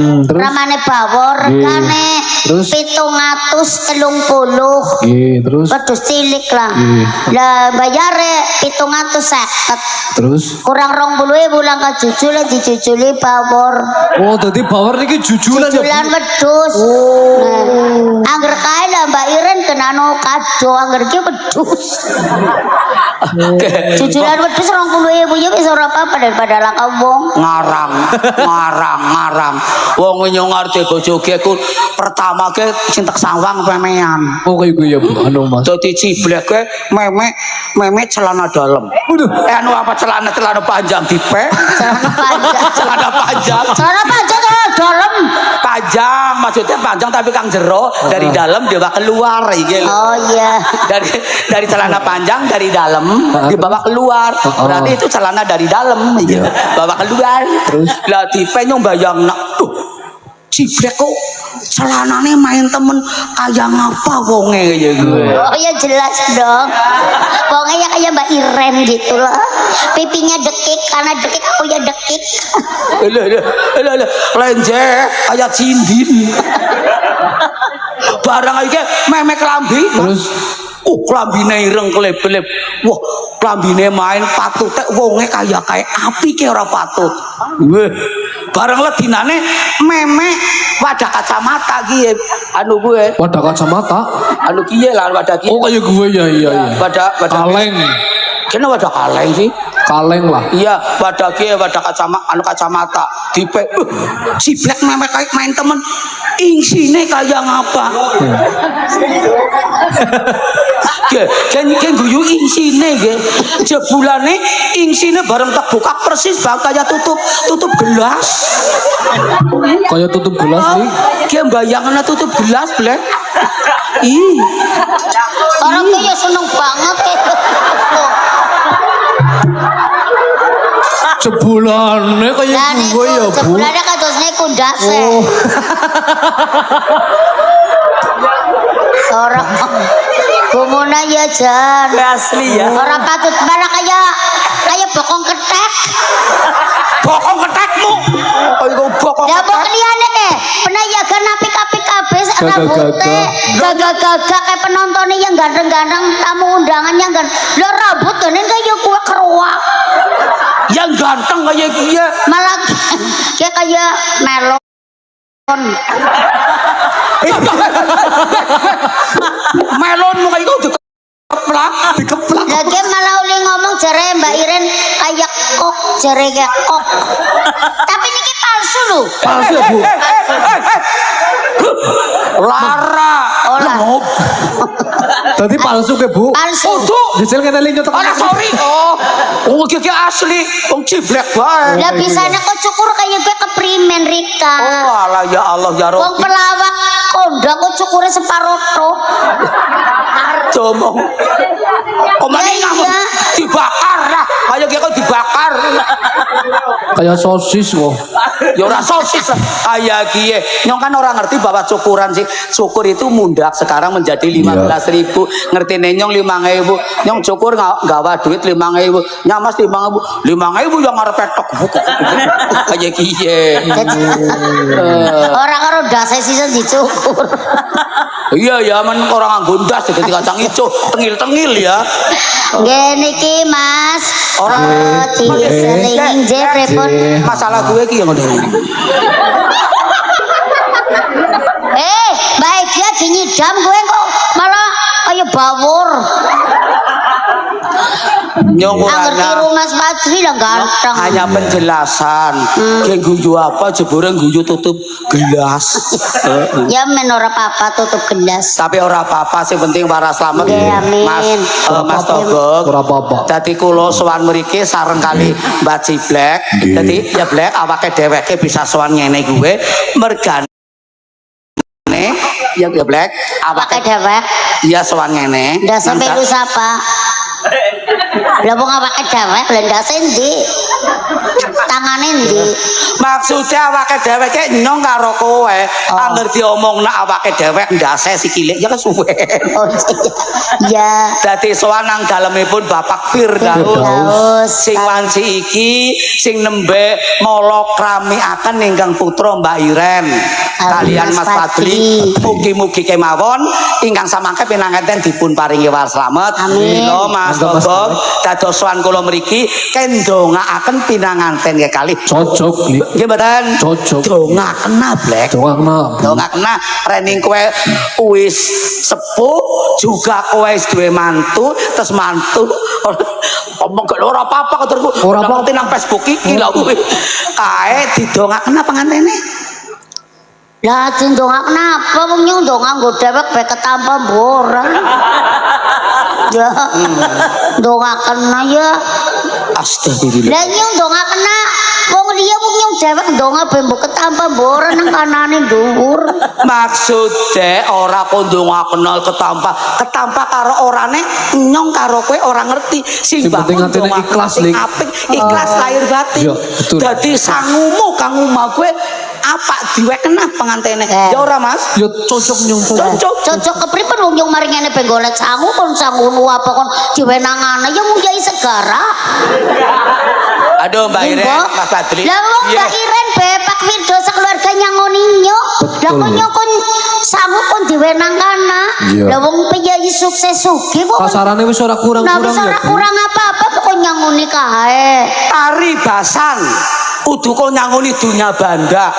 Terus Ramane bawor regane Terus? 730. terus Wedhus cilik lah. Lah bayare 750. terus Kurang 20.000 lang kajujule dijujuli bawor. Oh, dadi bawor niki jujulan ya. Jujulan wedhus. Nah, angger kae lah Mbak Iren kenano kado angger ki wedhus. Jujulan wedhus 20.000 ya wis ora apa-apa daripada laka wong. Ngarang. Wong nyong ngerti bojoge ku pertama ke sing tek sawang pemean. Oh, kayak gue ya, Bu. Anu, Mas. Dadi ciblek ke memek celana dalam. Anu apa celana panjang dipek. Celana panjang. Celana panjang. Celana panjang celana dalam. Panjang maksudnya panjang tapi kang jero dari dalam dia bakal keluar iki. Oh iya. Dari celana panjang dari dalam dibawa keluar. Berarti itu celana dari dalam gitu. Bawa keluar. Lah dipek nyong bayangna. Ciblek kok celanane main temen kayak ngapa wonge kayak gue. Oh ya jelas dong. Pokoknya kayak Mbak Iren gitu loh. Pipinya dekik karena dekik aku ya dekik. Lenje kayak cindin. Barang iki memek lambi. terus Klambine ireng kelep-kelep. Wah, klambine main patut wonge kayak api ke ora patut. Weh. Barang ledinane memek wadah kacamata ki anu gue. wadah kacamata. Anu kiye lah wadah kiye. Oh kayak gue ya iya. Wadah Kaleng, kena wadah kaleng sih. kaleng lah. Iya, wadah kiye wadah kacamata. Dipek ciblek memek kayak main temen. Insine kayak ngapa? Kan guyu insine nggih. Jebulane insine bareng tak buka persis kayak tutup gelas. Kayak tutup gelas nih. Ki bayangane tutup gelas, Blek. Ih. Orang tuh ya seneng banget gitu. Jebulannya kayak Nah gue ya, Bu. sebulannya kasusnya kundase. Orang gumuna ya jan. Asli ya. Orang patut mana kayak bokong ketek. Bokong ketekmu. Ayo bokong. Ya bok liane ke penayagan apik-apik kabeh sak rambute. Gagak-gagak kayak penontonnya yang ganteng-ganteng tamu undangan yang ganteng. Lho rambut dene kayak kuat keruak. Yang ganteng kayak dia. Malah kayak melon. Melonmu kayak itu dikeplak. Lagi malah uli ngomong jare Mbak Iren kayak kok jare kayak kok. Tapi niki palsu lho. Palsu ya, Bu. Lara. Olah. Tadi palsu ke, Bu. Palsu. Jajal kena linyo tekan. Ora sorry. Oh, iki asli. Wong ciblek bae. Lah bisanya kok cukur kayak gue keprimen Rika. Oh, alah ya Allah ya Wong Rabbi. pelawak kondang kok cukurnya separoto. Comong. Komane Ya, ngamu iya. dibakar lah. Kayak dia kok dibakar. Kayak sosis kok. Ya ora sosis kayak gie. Nyong kan orang ngerti bahwa cukuran sih. Cukur itu mundak sekarang menjadi 15.000. Ngerti nenyong 5.000. Nyong cukur gawa duit 5.000. Nyamas 5.000. 5.000 yang ngarep petok. Kayak gie. Orang karo dase sisa dicukur. Iya ya, men orang nganggo ndas jadi kacang ijo, tengil-tengil ya. Nggih niki Mas. Orang seling repot. masalah gue ki yang ngene. Baik ya dinyidam gue kok malah kayak bawur. Nyong Angger orangnya tiru Mas Fajri lah ganteng. hanya penjelasan. Kayak guyu apa jebore guyu tutup gelas. Ya men ora apa-apa tutup gelas. Tapi ora apa-apa sih penting para selamat. Nggih, amin. Mas Togok. Ora apa-apa. Dadi kula sowan mriki sareng kali Mbak Ciblek. Dadi ya Blek awake dheweke bisa sowan ngene kuwe mergane ya Blek Pakai awake dewek. iya sowan ngene. Ndak sampai lu sapa. Lah wong awake dewek lah ndak sendi. Tangane ndi? Maksudnya awake dhewe ki nyong karo kowe. Angger diomongna awake dhewe ndase sikile ya kesuwen. Oh iya. Dadi sowan nang dalemipun Bapak Firdaus sing wanci iki sing nembe mala kramiaken ingkang putra Mbak Iren kalian Mas Fadli. Mugi-mugi kemawon ingkang samangke pinanganten dipun paringi warslamet. Mila Mas Bobo dados sowan kula mriki kendongaaken pinanganten kekalih. Cocok nih. Nggih mboten? Cocok. Dongakna blek. Dongakna rening kowe wis sepuh juga kowe wis duwe mantu terus mantu omong gak ora apa-apa terus ora ngerti nang Facebook iki lho kowe. Kae didongakna pengantene. Lah dindongak kenapa wong nyung ndongak nggo dhewek bae ketampa borang. Ya. Ndongak kena ya. Astagfirullah. Lah nyung ndongak kena wong liya wong nyung dhewek ndongak bae mbok ketampa borang nang kanane dhuwur. Maksude ora kondonga kenal ketampa karo orane nyong karo kowe ora ngerti sing penting atine ikhlas lik. Ikhlas lahir batin. Iya, betul. Dadi sangumu kang umah kowe apa diwek kena pengantene. Ya ora Mas? Yo cocok nyung cocok. Cocok kepripun wong nyung mari ngene ben golek sangu kon sangu apa kon diwenangane ya mung yai segara. Aduh Mbak Iren, Mas Fadli. Lah wong Mbak Iren Pak Firdaus sekeluarga nyangoni nyok. Lah kok nyok kon sangu kon diwenangana. Lah wong piyayi sukses sugih kok. Kasarane wis ora kurang-kurang Nah, ora kurang apa-apa kok nyangoni kae. Paribasan kudu kok nyangoni dunya banda.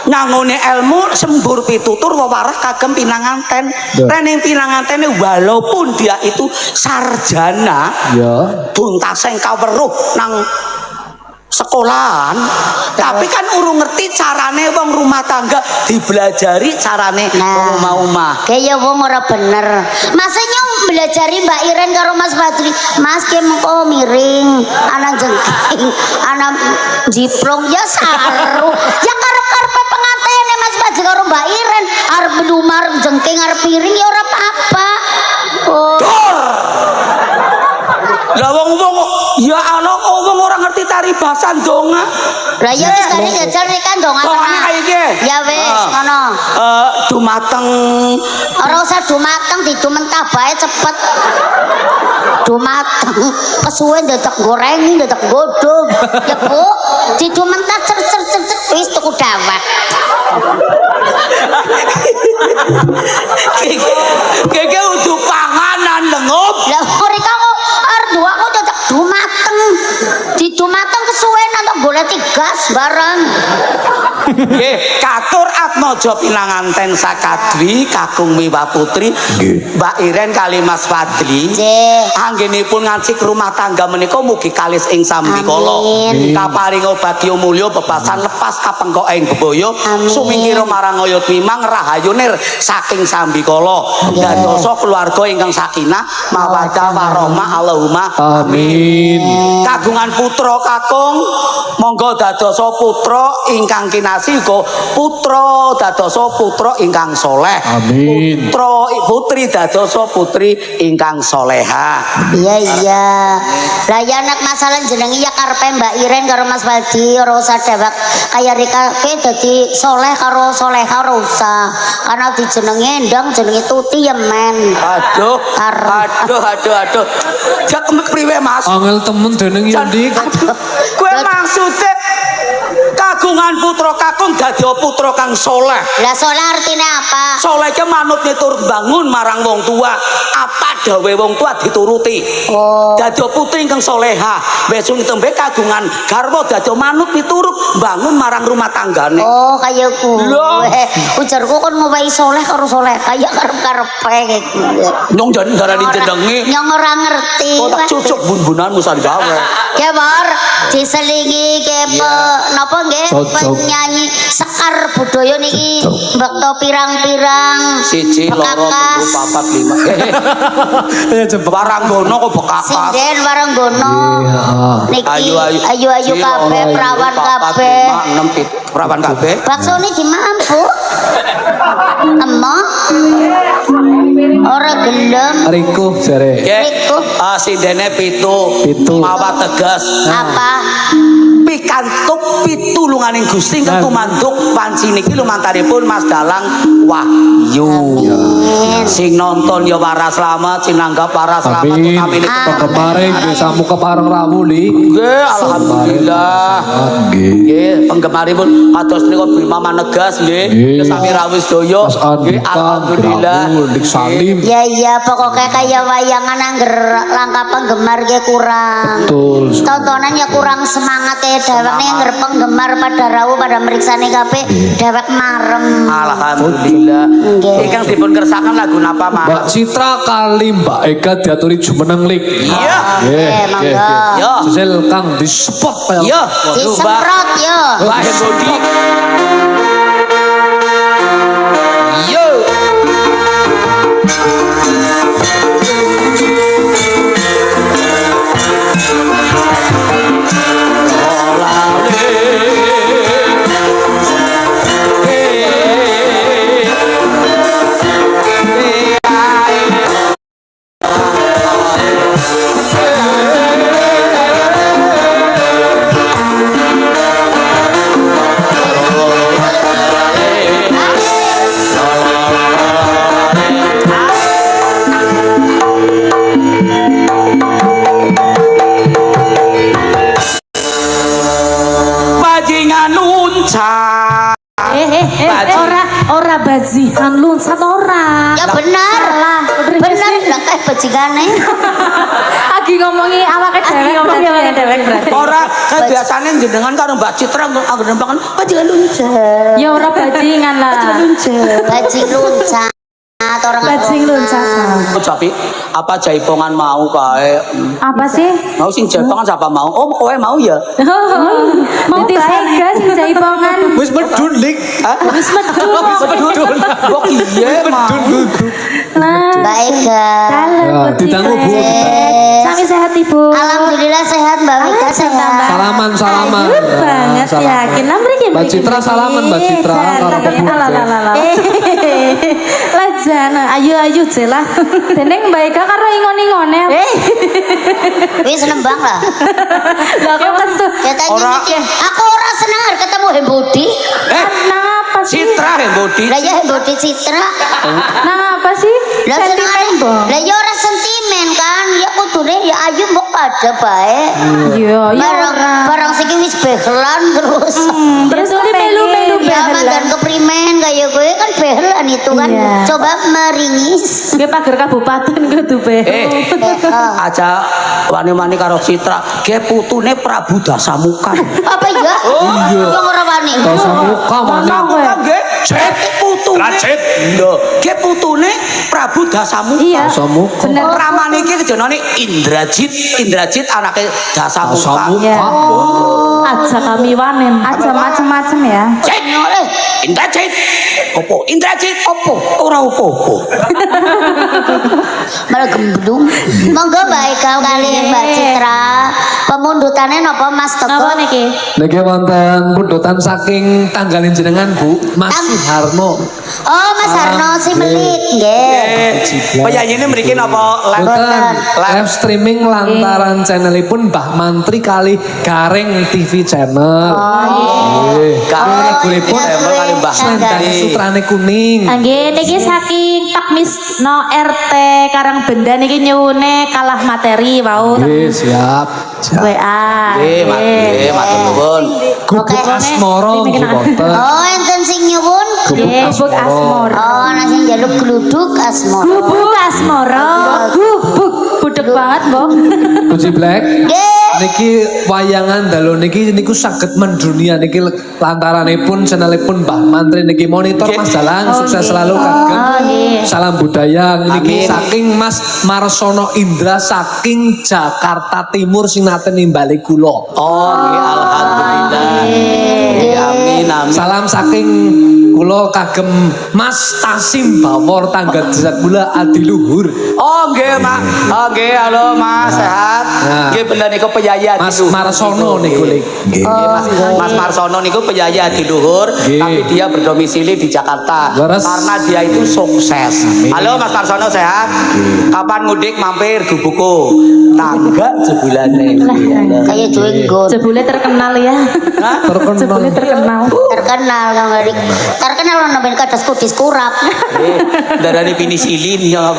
Nyangoni ilmu sembur pitutur wewarah kagem pinanganten. Rening pinangantene walaupun dia itu sarjana, ya buntaseng kaweruh nang sekolahan, tapi kan urung ngerti carane wong rumah tangga dibelajari carane wong omah-omah. Kaya wong ora bener. Masanya belajari Mbak Iren karo Mas Fadli. Mas ki mengko miring, ana jengking, ana jiplong ya saru. Ya karep-karepe pengantene Mas Fadli karo Mbak Iren arep dumar jengking arep piring ya ora apa-apa. Oh. Lah wong-wong ya ana wong ora ngerti tari basan donga. Lah ya wis kare jajar kan donga. Dongane kae iki. Ya wis ngono. Dumateng ora usah dumateng didumentah bae cepet. Dumateng kesuwen dadak gorengi dadak godhong. Ya Bu, didumentah cer wis tuku dawet. Keke udu panganan lengup. Lah mereka kok arep dua kok dadak dumateng. Didumateng kesuwen atau golek gas bareng. Nggih, katur atmaja pinanganten sakadri kakung Miwa Putri, Mbak Iren kali Mas Fadli. Nggih. Anggenipun ngancik rumah tangga menika mugi kalis ing sambikala. Kaparing obati mulya bebasan lepas kapengkok ing bebaya. Sumingkira marang oyot mimang rahayunir saking sambikala. Dadosa keluarga ingkang sakinah mawaddah warahmah Allahumma amin. Kagungan putra kakung monggo dadosa putra ingkang kinasih uga putra dadosa putra ingkang soleh. Amin. Putra putri dadosa putri ingkang soleha. Iya. Lah ya anak masalah jenenge ya karepe Mbak Iren karo Mas Fadli ora usah dewek kaya rikake dadi soleh karo soleha ora usah. Karena dijenenge ndang jenenge Tuti ya men. Aduh. Jak priwe Mas? Angel temen dening Yandi. Kowe maksude kagungan putra kakung dadi putra kang soleh. Lah soleh artine apa? Soleh ke manut miturut bangun marang wong tua. Apa dawe wong tua dituruti. Dadi putri ingkang soleha. Besung tembe kagungan garwa dadi manut miturut bangun marang rumah tanggane. Oh kaya kuwe. Ujarku kon ngowahi soleh karo soleh kaya karep-karepe Nyong jan darani jenenge. Nyong ora ngerti. Kok tak cucuk bun-bunanmu san gawe. Ya Bor, diselingi ke napa nggih penyanyi Sekar Budaya niki mbekta pirang-pirang Siji, loro, telu, papat, lima. Ya cepet. Waranggono kok bekakas. Sinden Waranggono. Niki Ayu ayu kabeh perawan kabeh. 6 Prawan kabeh. Bakso ini dimampu. Emoh. Ora gelem. Riko jare. Riko. Sindene pitu. Pitu. Mawa tegas. Apa? Pikantuk pitulunganing Gusti ingkang Amin. tumanduk panci niki lumantaripun Mas Dalang Wahyu. Amin. Sing nonton ya waras slamet, sing nanggap waras slamet Amin. utami niki. Kemarin besamu ke Parang Rawu li. Nggih, alhamdulillah. Nggih. Nggih, penggemaripun kados nika Bima Manegas nggih. Nggih. Sami rawuh sedaya. Mas Nggih, Andika, alhamdulillah. Rawu, Dik Salim. Ya iya pokoknya kayak wayangan angger langkah penggemar ge kurang. Betul. Tontonan ya kurang semangat ya dewek nih angger penggemar pada rawuh pada meriksane kabeh dewek marem. Alhamdulillah. Nggih. Ingkang dipun kersakaken lagu napa Mbak Mas? Citra kali Mbak Eka diaturi jumeneng lik. Iya. Monggo. Yo. Sesel Kang di spot kaya. Yo. Mbak. Disemprot yo. Mbak Bodi. Yo. Bajingan luncat. Ora bajikan luncat ora. Ya benar. Salah. Benar lah kayak bajigane. Lagi ngomongi awake dewek berarti. Ora kan biasanya jenengan karo Mbak Citra angger nembangan bajingan luncat. Ya ora bajingan lah. Bajing luncat. Orang Bajing luncat. Oh, tapi apa jaipongan mau kae? Apa sih? Mau sing jaipongan siapa mau? Oh, kowe mau ya? Mau tega sing jaipongan. Wis medun lik. Hah? Wis medun. Kok iya mau? Nah, Mbak Ega. halo Ya, Bu ditangguh, Bu. Citra. Sami sehat Ibu. Alhamdulillah sehat Mbak Ega sehat. Salaman salaman. Ayu banget Salaman. yakin lah mriki. Mbak Citra salaman Mbak Citra karo Pak Bu. Lajana ayu jelah. Deneng Mbak Eka karo ingon-ingone. Wis nembang lah. Lah kok kesel. Katanya Ora. mikir, aku ora seneng arep ketemu Hembodi. Nang apa sih? Citra Hembodi. Lah ya Hembodi Citra. Nang apa sih? Lah Sentimen, senengane. Bo. Lah ya ora sentimen kan. Ya kudune ya ayu mbok pada bae. Iya, ya Barang ora. barang siki wis behelan terus. Terus melu-melu Ya behelan. mandan keprimen kayak gue kan behelan itu kan. Iya. Coba meringis. Nggih pager kabupaten kudu be. Aja wani-wani karo Citra. Ge putune Prabu Dasamuka. Apa ya? Iya. Yang ora wani. Dasamuka mana? Dasamuka nggih. Cet putune. Lho, ge putune Prabu Dasamuka. Iya. Dasamuka. Bener. Ramane iki jenenge Indrajit. Indrajit anake Dasamuka. Dasamuka. Ya. Aja kami wanen. Aja macem-macem ya. Cet. Indrajit. Opo? Indrajit opo? Ora opo-opo. Malah gemblung. Monggo Mbak Eka kali Mbak Citra. Pemundutannya napa Mas Teguh? Napa niki? Niki wonten pundutan saking tanggalin jenengan Bu, Mas Suharno. Oh Mas Harno si melit nggih. Penyanyi ini mriki napa live? Bukan live streaming lantaran channelipun Mbah Mantri kali Gareng TV channel. Nggih. Karo Lagunipun kali Mbah Mantri. Sutrane kuning. Nggih niki saking Takmis no RT Karangbenda niki nyuwune kalah materi wau. Nggih, siap. Siap. WA. Nggih, matur nuwun. Gubuk Asmoro nggih wonten. Oh enten sing nyuwun. Gubuk Asmoro. Oh ana sing njaluk gluduk asmoro. Gubuk Asmoro. Gubuk budek banget, Mbok. Guci Black. Nggih. Niki wayangan dalu niki niku saged mendunia niki lantaranipun channelipun Mbah Mantri niki monitor Mas Dalang sukses selalu kagem. Salam budaya niki Amin. saking Mas Marsono Indra saking Jakarta Timur sing nate nimbali kula. Oh, nggih alhamdulillah. Amin amin. Salam saking kula kagem Mas Tasim Bawor tangga desa kula Adiluhur. Oh nggih, Mak. Oh nggih, halo Mas, sehat. Nah. Nggih bener niku penyanyi Mas Adiluhur. Marsono niku Lik. Mas Marsono niku penyanyi Adiluhur, Nggih. tapi dia berdomisili di Jakarta. Leres. Karena dia itu sukses. Halo Mas Marsono, sehat? Kapan mudik mampir Gubuku? Tangga jebulane. Kayak jenggot. Jebule terkenal ya. Jebule terkenal. Terkenal kan Terkenal orang namanya kadas kudis kurap. Darani penisilin ya apa?